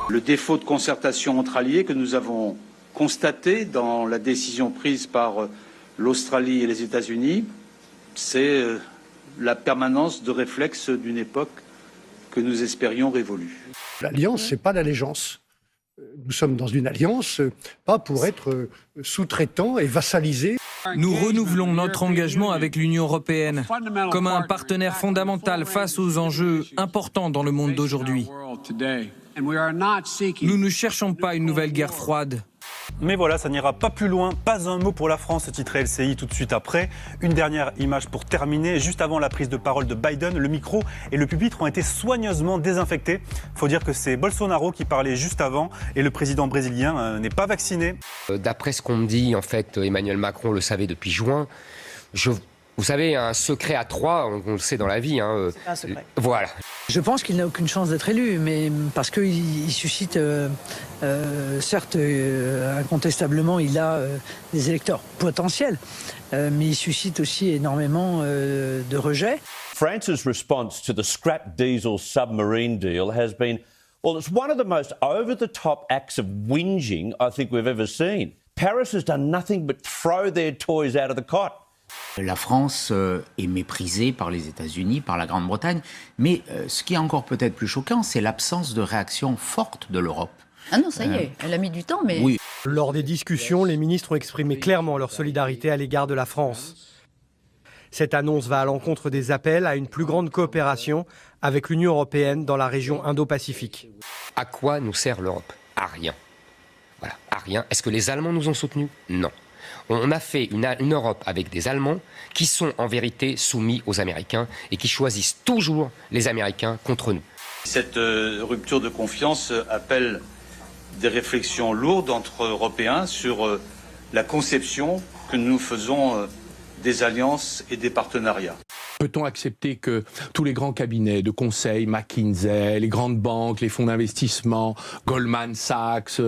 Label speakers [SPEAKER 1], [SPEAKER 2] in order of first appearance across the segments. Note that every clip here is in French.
[SPEAKER 1] Le défaut de concertation entre alliés que nous avons constaté dans la décision prise par l'Australie et les États-Unis, c'est la permanence de réflexes d'une époque que nous espérions révolue.
[SPEAKER 2] L'alliance, c'est pas l'allégeance. Nous sommes dans une alliance, pas pour être sous-traitants et vassalisés.
[SPEAKER 3] Nous renouvelons notre engagement avec l'Union européenne comme un partenaire fondamental face aux enjeux importants dans le monde d'aujourd'hui. Nous ne cherchons pas une nouvelle guerre froide.
[SPEAKER 4] Mais voilà, ça n'ira pas plus loin. Pas un mot pour la France, titré LCI tout de suite après. Une dernière image pour terminer. Juste avant la prise de parole de Biden, le micro et le pupitre ont été soigneusement désinfectés. Il faut dire que c'est Bolsonaro qui parlait juste avant et le président brésilien n'est pas vacciné.
[SPEAKER 5] D'après ce qu'on me dit, en fait, Emmanuel Macron le savait depuis juin. Vous savez, un secret à trois, on le sait dans la vie.
[SPEAKER 6] Un secret.
[SPEAKER 5] Voilà.
[SPEAKER 6] Je pense qu'il n'a aucune chance d'être élu, mais parce qu'il suscite, certes, incontestablement, il a des électeurs potentiels, mais il suscite aussi énormément de rejet.
[SPEAKER 7] France's response to the scrap diesel submarine deal has been, well, it's one of the most over-the-top acts of whinging I think we've ever seen. Paris has done nothing but throw their toys out of the cot.
[SPEAKER 8] La France est méprisée par les États-Unis, par la Grande-Bretagne, mais ce qui est encore peut-être plus choquant, c'est l'absence de réaction forte de l'Europe.
[SPEAKER 9] Ah non, ça y est, elle a mis du temps, mais...
[SPEAKER 8] Oui.
[SPEAKER 10] Lors des discussions, les ministres ont exprimé clairement leur solidarité à l'égard de la France. Cette annonce va à l'encontre des appels à une plus grande coopération avec l'Union européenne dans la région Indo-Pacifique.
[SPEAKER 5] À quoi nous sert l'Europe? À rien. Voilà, à rien. Est-ce que les Allemands nous ont soutenus? Non. On a fait une Europe avec des Allemands qui sont en vérité soumis aux Américains et qui choisissent toujours les Américains contre nous.
[SPEAKER 1] Cette rupture de confiance appelle des réflexions lourdes entre Européens sur la conception que nous faisons des alliances et des partenariats.
[SPEAKER 11] Peut-on accepter que tous les grands cabinets de conseil, McKinsey, les grandes banques, les fonds d'investissement, Goldman Sachs,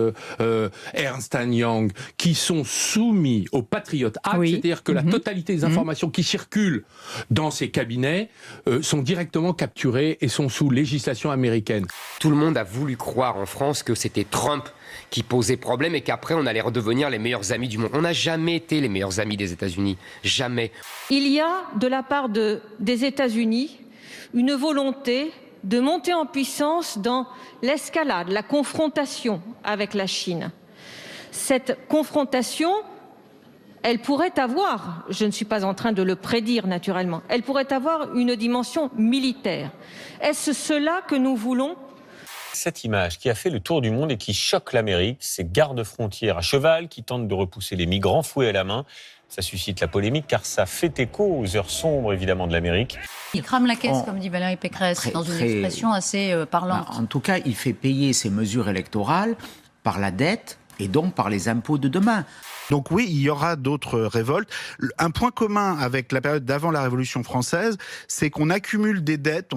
[SPEAKER 11] Ernst Young, qui sont soumis au Patriot Act, c'est-à-dire que la totalité des informations qui circulent dans ces cabinets sont directement capturées et sont sous législation américaine.
[SPEAKER 5] Tout le monde a voulu croire en France que c'était Trump qui posait problème et qu'après on allait redevenir les meilleurs amis du monde. On n'a jamais été les meilleurs amis des États-Unis, jamais.
[SPEAKER 12] Il y a de la part des États-Unis une volonté de monter en puissance dans l'escalade, la confrontation avec la Chine. Cette confrontation, elle pourrait avoir, je ne suis pas en train de le prédire naturellement, elle pourrait avoir une dimension militaire. Est-ce cela que nous voulons ?
[SPEAKER 13] Cette image qui a fait le tour du monde et qui choque l'Amérique, ces gardes-frontières à cheval qui tentent de repousser les migrants fouet à la main. Ça suscite la polémique car ça fait écho aux heures sombres évidemment de l'Amérique.
[SPEAKER 9] Il crame la caisse, comme dit Valérie Pécresse, dans une expression assez parlante.
[SPEAKER 8] En tout cas, il fait payer ses mesures électorales par la dette et donc par les impôts de demain.
[SPEAKER 14] Donc oui, il y aura d'autres révoltes. Un point commun avec la période d'avant la Révolution française, c'est qu'on accumule des dettes,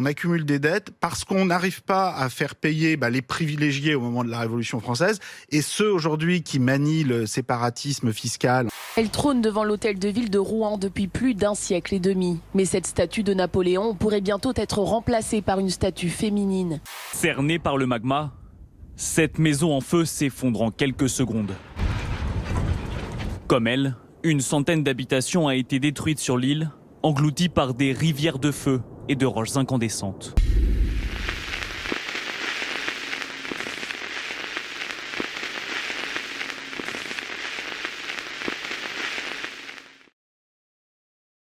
[SPEAKER 14] parce qu'on n'arrive pas à faire payer les privilégiés au moment de la Révolution française, et ceux aujourd'hui qui manient le séparatisme fiscal.
[SPEAKER 15] Elle trône devant l'hôtel de ville de Rouen depuis plus d'1 siècle et demi. Mais cette statue de Napoléon pourrait bientôt être remplacée par une statue féminine.
[SPEAKER 16] Cernée par le magma, cette maison en feu s'effondre en quelques secondes. Comme elle, une centaine d'habitations a été détruite sur l'île, englouties par des rivières de feu et de roches incandescentes.